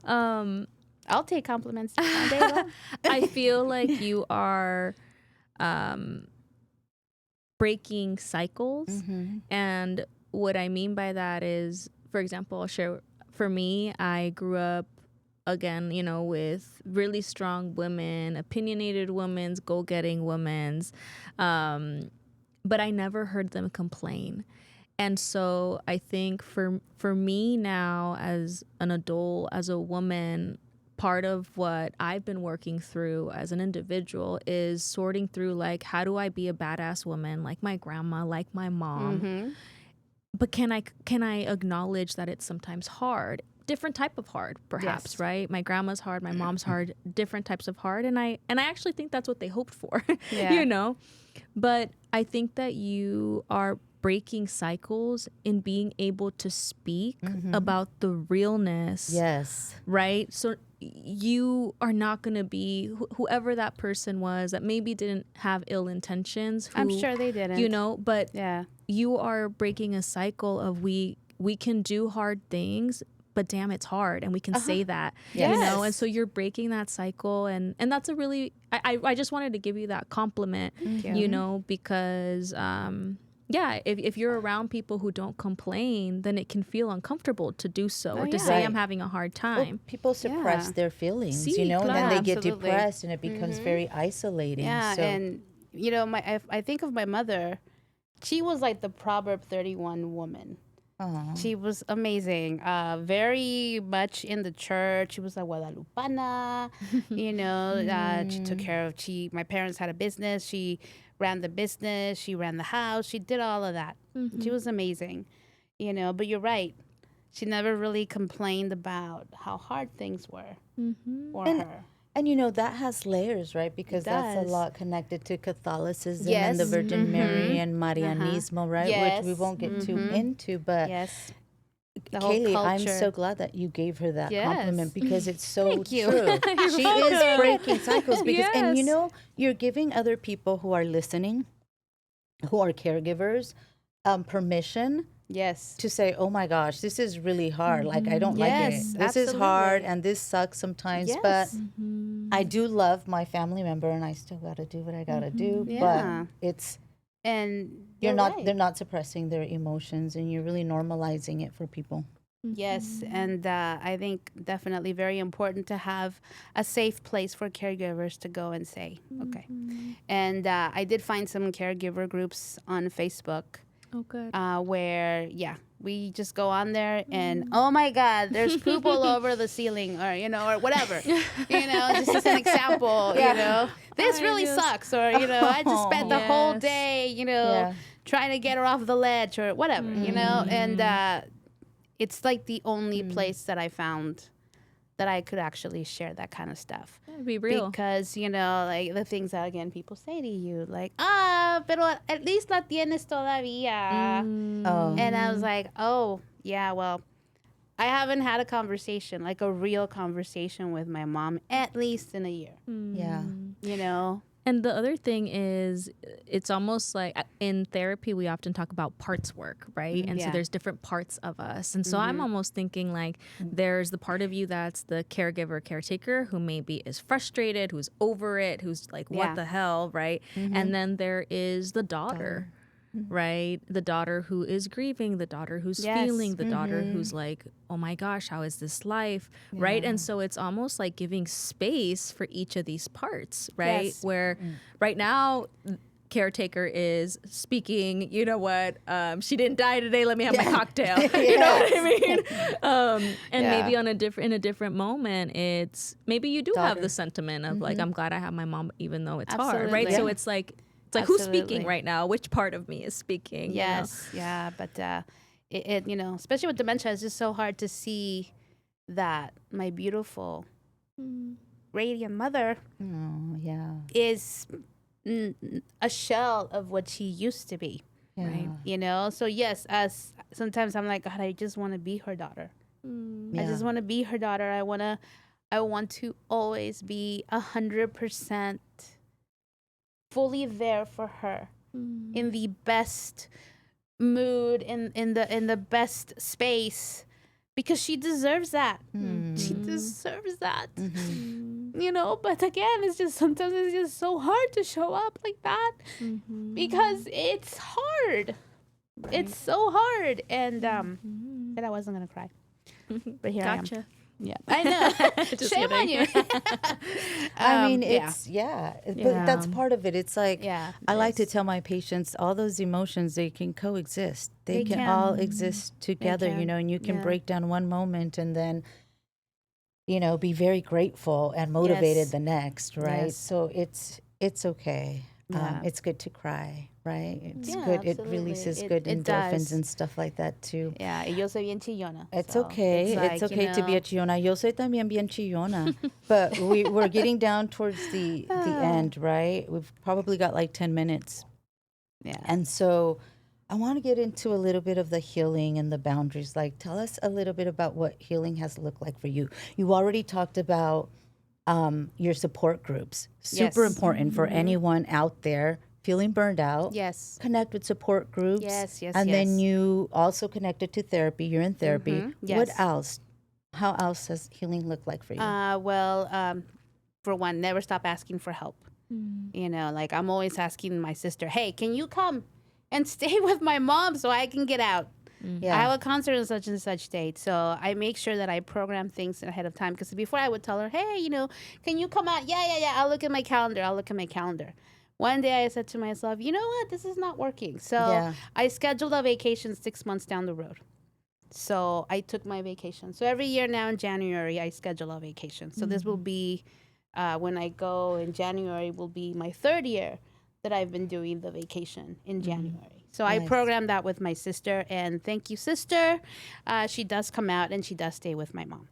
I'll take compliments all day long. I feel like you are breaking cycles. And what I mean by that is, for example, I'll share, for me, I grew up, again, with really strong women, opinionated women, goal-getting women. But I never heard them complain. And so I think for me now as an adult, as a woman, part of what I've been working through as an individual is sorting through, like, how do I be a badass woman like my grandma, like my mom? But can I acknowledge that it's sometimes hard? Different type of hard, perhaps, Yes. right? My grandma's hard, my mom's hard, different types of hard. And I actually think that's what they hoped for, Yeah. But I think that you are breaking cycles in being able to speak about the realness. Yes. Right? So you are not going to be whoever that person was that maybe didn't have ill intentions. I'm sure they didn't. But Yeah. you are breaking a cycle of we can do hard things, but damn, it's hard, and we can say that, Yes. and so you're breaking that cycle, and that's a really, I just wanted to give you that compliment, because if you're around people who don't complain, then it can feel uncomfortable to do so or to yeah. say Right. I'm having a hard Well, time. people suppress Yeah. their feelings, Sí, and then claro. they get Absolutely. depressed, and it becomes very isolating. Yeah, So, and I think of my mother. She was like the Proverb 31 woman. She was amazing. Very much in the church. She was a Guadalupana. She took care of. My parents had a business. She ran the business. She ran the house. She did all of that. She was amazing. But you're right. She never really complained about how hard things were for her. and that has layers, right? Because that's a does. lot connected to Catholicism Yes. and the Virgin Mary and Marianismo, right? Yes. Which we won't get too into, but Yes. The whole Kaylee, I'm culture. so glad that you gave her that Yes. compliment because it's so Thank you. true. She is breaking cycles and Yes. you're giving other people who are listening, who are caregivers, permission Yes. to say, "Oh my gosh, this is really hard. Like I don't like Yes, it. This is hard absolutely. and this sucks sometimes, Yes. but I do love my family member and I still got to do what I got to do." Yeah. But it's And you're not right. they're not suppressing their emotions and you're really normalizing it for people. Yes, and I think definitely very important to have a safe place for caregivers to go and say, okay. And I did find some caregiver groups on Facebook Oh, good. where, we just go on there and, oh my God, there's poop all over the ceiling or, or whatever. Just as an example, this really sucks. Or, I just spent the whole Yes. day, trying to get her off the ledge or whatever, and it's like the only place that I found that I could actually share that kind of stuff. Be real. Because, like the things that, again, people say to you, like, pero at least la tienes todavía. Oh. And I was like, oh, yeah, well, I haven't had a conversation, like a real conversation with my mom, at least in a year, Yeah. And the other thing is, it's almost like in therapy, we often talk about parts work, right? And so Yeah. there's different parts of us. And so I'm almost thinking like there's the part of you that's the caregiver, caretaker, who maybe is frustrated, who's over it, who's like, what Yeah. the hell, right? And then there is the daughter. right? The daughter who is grieving, the daughter who's Yes. feeling, the daughter who's like, oh my gosh, how is this life, right? And so it's almost like giving space for each of these parts, right? Yes. Where right now, caretaker is speaking, you know what, she didn't die today, let me have my cocktail. You know what I mean? And maybe in a different moment, it's maybe you do have the sentiment of like, I'm glad I have my mom, even though it's hard, right? Absolutely. So it's like who's speaking Absolutely. right now? Which part of me is speaking? Yes, yeah, but it you know, especially with dementia, it's just so hard to see that my beautiful, radiant mother Oh, yeah. is a shell of what she used to be, Right. you know? So yes, as sometimes I'm like, God, I just want to be her daughter. I just want to be her daughter. I want to always be 100% fully there for her in the best mood, in the best space, because she deserves that. She deserves that. You know, but again, it's just sometimes it's just so hard to show up like that because it's hard. It's so hard, and said I wasn't gonna cry, but here I am. Gotcha. Yeah, I know. Shame on you. I mean, yeah. it's, but that's part of it. It's like, Yeah, I it like to is. tell my patients, all those emotions, they can coexist. They can can. all exist together, you can. know, and you can Yeah. break down one moment and then, you know, be very grateful and motivated Yes. the next, right? Yes. So it's okay. Yeah. It's good to cry, right? It's Yeah, good. It absolutely. releases It- good it endorphins does. and stuff like that too. Yeah, y yo soy bien chillona. It's so okay. like, It's you okay to be a know, chillona. Yo soy también bien chillona. But we're getting down towards the end, right? We've probably got like 10 minutes. Yeah. And so I want to get into a little bit of the healing and the boundaries. Like, tell us a little bit about what healing has looked like for you. You already talked about your support groups. Super Yes. important for anyone out there feeling burned out. Yes. Connect with support groups. Yes, yes, And then yes. you also connected to therapy. You're in therapy. What yes. else? How else has healing looked like for you? Well, for one, never stop asking for help. You know, like I'm always asking my sister, hey, can you come and stay with my mom so I can get out? I have a concert on such and such date. So I make sure that I program things ahead of time. Because before I would tell her, hey, you know, can you come out? Yeah. I'll look at my calendar. One day I said to myself, you know what? This is not working. So Yeah. I scheduled a vacation 6 months down the road. So I took my vacation. So every year now in January, I schedule a vacation. So this will be, when I go in January, will be my third year that I've been doing the vacation in January. So I programmed that with my sister, and thank you, sister. She does come out and she does stay with my mom.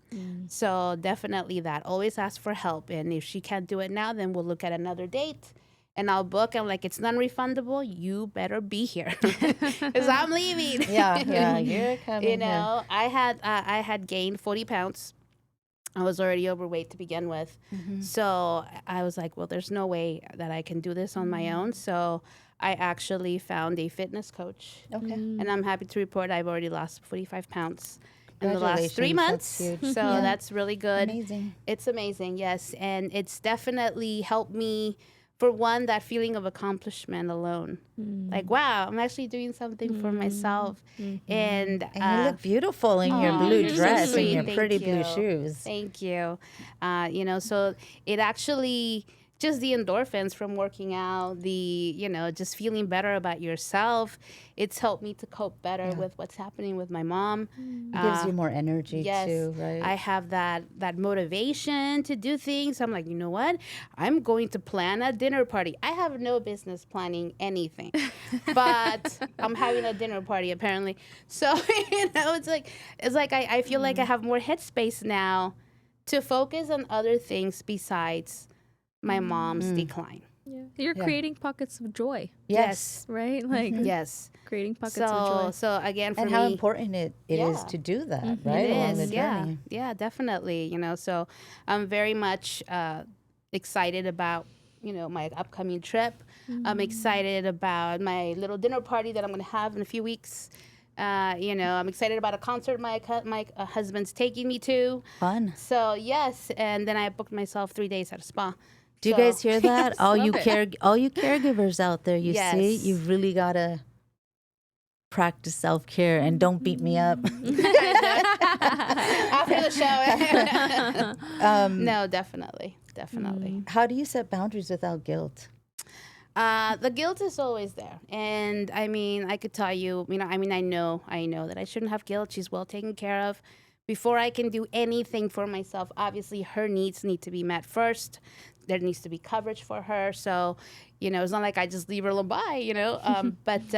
So definitely that. Always ask for help. And if she can't do it now, then we'll look at another date. And I'll book. I'm like, it's non-refundable. You better be here, because I'm leaving. Yeah, you're coming You know, I had gained 40 pounds. I was already overweight to begin with. So I was like, well, there's no way that I can do this on my own. So I actually found a fitness coach. here. Okay. And I'm happy to report I've already lost 45 pounds in the last 3 Congratulations, months. that's huge. So Yeah. that's really good. Amazing. It's amazing, yes. And it's definitely helped me, for one, that feeling of accomplishment alone. Like, wow, I'm actually doing something for myself. And And you look beautiful in your Aw, blue you're so dress sweet. and your Thank pretty blue you. shoes. Thank you. You know, so it actually, just the endorphins from working out, the, you know, just feeling better about yourself, it's helped me to cope better with what's happening with my mom. It gives you more energy Yes, too, right? I have that motivation to do things. I'm like, you know what? I'm going to plan a dinner party. I have no business planning anything, but I'm having a dinner party apparently. So you know, it's like I feel like I have more headspace now to focus on other things besides my mom's decline. Yeah. You're creating pockets of joy, yes. right? Like Yes. creating pockets of joy. So again, for And me, how important it is Yeah. to do that, right? it Along is, the yeah, journey. yeah, definitely. You know, so I'm very much excited about, you know, my upcoming trip. I'm excited about my little dinner party that I'm going to have in a few weeks. You know, I'm excited about a concert my husband's taking me to. Fun. So yes, and then I booked myself 3 days at a spa. Do you So- guys hear that? All you love it. caregivers out there, you see, Yes. you've really gotta practice self-care and don't beat me up. After the show. No, definitely. How do you set boundaries without guilt? The guilt is always there. And I mean, I could tell you, I know that I shouldn't have guilt. She's well taken care of. Before I can do anything for myself, obviously her needs need to be met first. There needs to be coverage for her. So, it's not like I just leave her alone by, but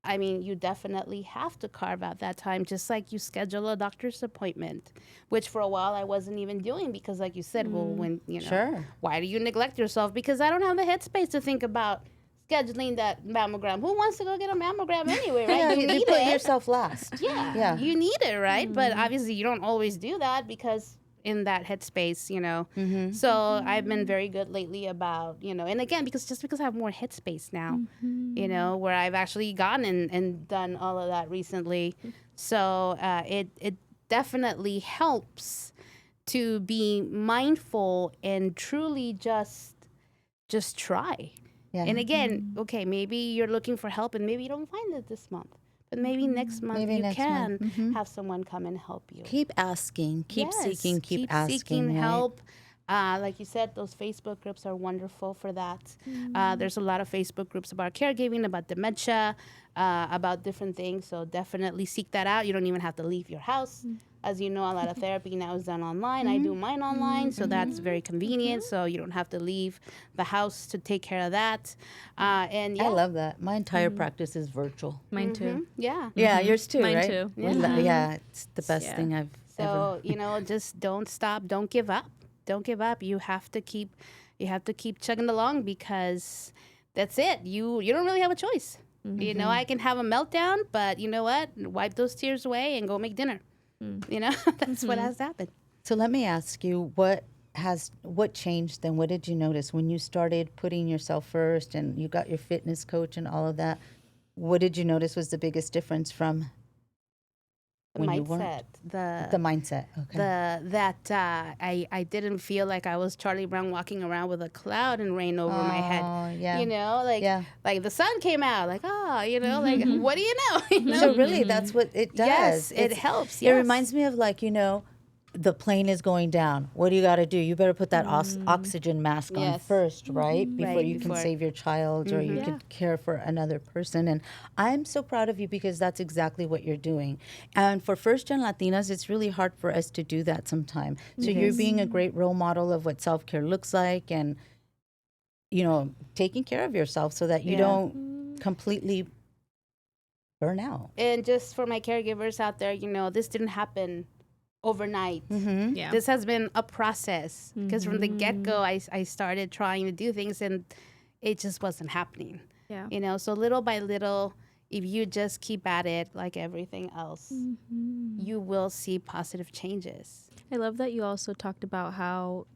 I mean, you definitely have to carve out that time, just like you schedule a doctor's appointment, which for a while I wasn't even doing because, like you said, well, when, Sure. why do you neglect yourself? Because I don't have the headspace to think about scheduling that mammogram. Who wants to go get a mammogram anyway, right? Yeah, You you need put it. yourself last. Yeah, you need it, right? But obviously you don't always do that because in that headspace. So I've been very good lately about, and again, because I have more headspace now, where I've actually gone and done all of that recently. So it definitely helps to be mindful and truly just try. Yeah. And again, okay, maybe you're looking for help and maybe you don't find it this month. But maybe next month Maybe you next can month. have someone come and help you. Keep asking, keep Yes, seeking, keep asking. seeking right? help. Like you said, those Facebook groups are wonderful for that. There's a lot of Facebook groups about caregiving, about dementia, about different things. So definitely seek that out. You don't even have to leave your house. As you know, a lot of therapy now is done online. I do mine online, so that's very convenient. So you don't have to leave the house to take care of that. And yeah. I love that. My entire practice is virtual. Mine too. Yeah. Yeah, yours too, Mine right? too. Yeah, it's the best Yeah. thing I've ever. So, just don't stop. Don't give up. Don't give up. You have to keep chugging along because that's it. You don't really have a choice. I can have a meltdown, but you know what? Wipe those tears away and go make dinner. That's what has to happen. So let me ask you, what changed then? What did you notice when you started putting yourself first and you got your fitness coach and all of that? What did you notice was the biggest difference from The when you mindset, weren't? The mindset. Okay. I didn't feel like I was Charlie Brown walking around with a cloud and rain over my head. Oh, yeah. Like the sun came out, like like what do you know? So really, that's what it does. Yes, it helps. It reminds me of the plane is going down. What do you got to do? You better put that oxygen mask on Yes. first, right? Before Right, you can before. save your child or you can care for another person. And I'm so proud of you because that's exactly what you're doing. And for first-gen Latinas, it's really hard for us to do that sometimes. So you're being a great role model of what self-care looks like and, taking care of yourself so that you don't completely burn out. And just for my caregivers out there, this didn't happen overnight. Yeah. This has been a process because from the get-go I started trying to do things and it just wasn't happening. Yeah. So little by little, if you just keep at it like everything else, you will see positive changes. I love that you also talked about how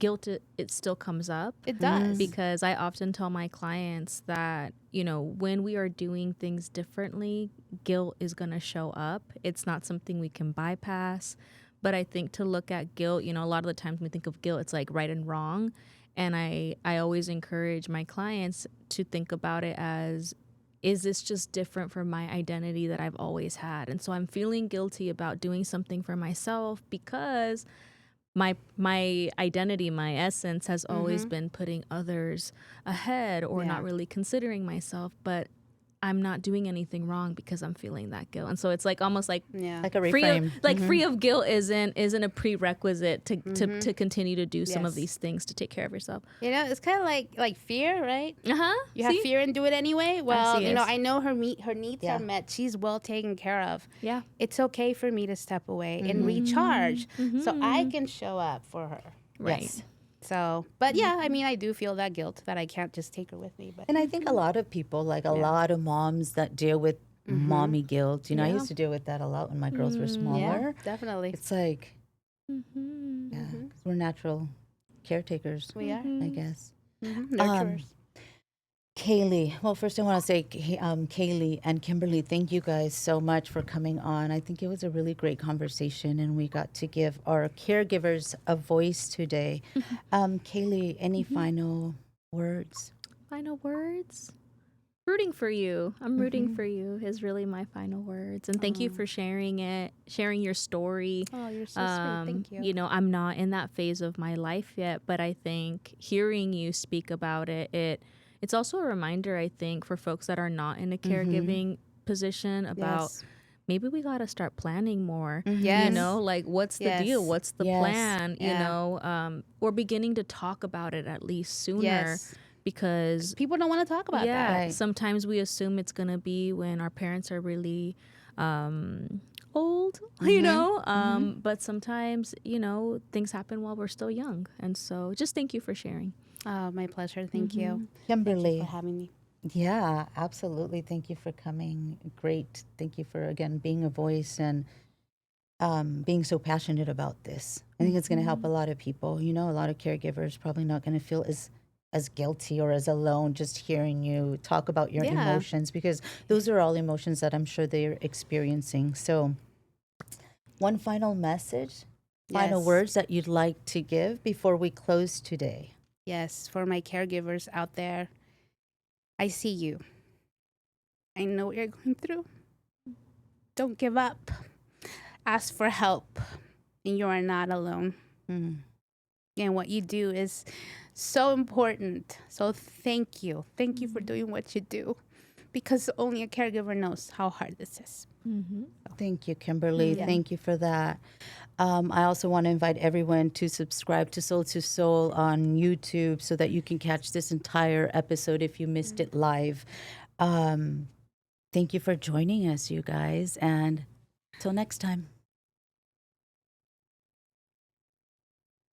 guilt it still comes up. It does. Because I often tell my clients that, when we are doing things differently, guilt is going to show up. It's not something we can bypass. But I think to look at guilt, a lot of the times when we think of guilt, it's like right and wrong. And I always encourage my clients to think about it as, is this just different from my identity that I've always had? And so I'm feeling guilty about doing something for myself because my identity, my essence has always been putting others ahead or not really considering myself, but I'm not doing anything wrong because I'm feeling that guilt. And so it's like almost like Like a reframe. free of guilt isn't a prerequisite to continue to do some of Yes. these things to take care of yourself. It's kind of like fear, right? Uh-huh. You have fear and do it anyway. Well, see it. I know her needs Yeah. are met. She's well taken care of. Yeah. It's okay for me to step away and recharge so I can show up for her. Right. Yes. So, but yeah, I do feel that guilt that I can't just take her with me. But And I think a lot of people, like a lot of moms that deal with mommy guilt, I used to deal with that a lot when my girls were smaller. yeah, definitely. It's like, yeah, 'cause we're natural caretakers, We are I guess. nurturers. Kaylee, well, first I want to say, Kaylee and Kimberly, thank you guys so much for coming on. I think it was a really great conversation, and we got to give our caregivers a voice today. Kaylee, any final words? Final words? rooting for you. I'm rooting for you is really my final words. And thank you for sharing it, sharing your story. Oh, you're so sweet. Thank you. You know, I'm not in that phase of my life yet, but I think hearing you speak about it's also a reminder, I think, for folks that are not in a caregiving position about Yes. maybe we got to start planning more. You Yes. know, like what's the deal? Yes. What's the Yes. plan? You Yeah. know, we're beginning to talk about it at least sooner Yes. because People don't want to talk about yeah, that. Right. sometimes we assume it's gonna be when our parents are really old, you know. But sometimes, you know, things happen while we're still young, and so just thank you for sharing. Oh, my pleasure. Thank you. Thank you Kimberly. for having me. Yeah, absolutely. Thank you for coming. Great. Thank you for, again, being a voice and being so passionate about this. I think it's going to help a lot of people. You know, a lot of caregivers probably not going to feel as guilty or as alone just hearing you talk about your Yeah. emotions, because those are all emotions that I'm sure they're experiencing. So, one final message, final Yes. words that you'd like to give before we close today. Yes, for my caregivers out there, I see you. I know what you're going through. Don't give up. Ask for help, and you are not alone. Mm. And what you do is so important. So thank you. Thank you for doing what you do, because only a caregiver knows how hard this is. Thank you, Kimberly. Thank you for that. I also want to invite everyone to subscribe to Soul to Soul on YouTube so that you can catch this entire episode if you missed it live. Thank you for joining us, you guys, and till next time.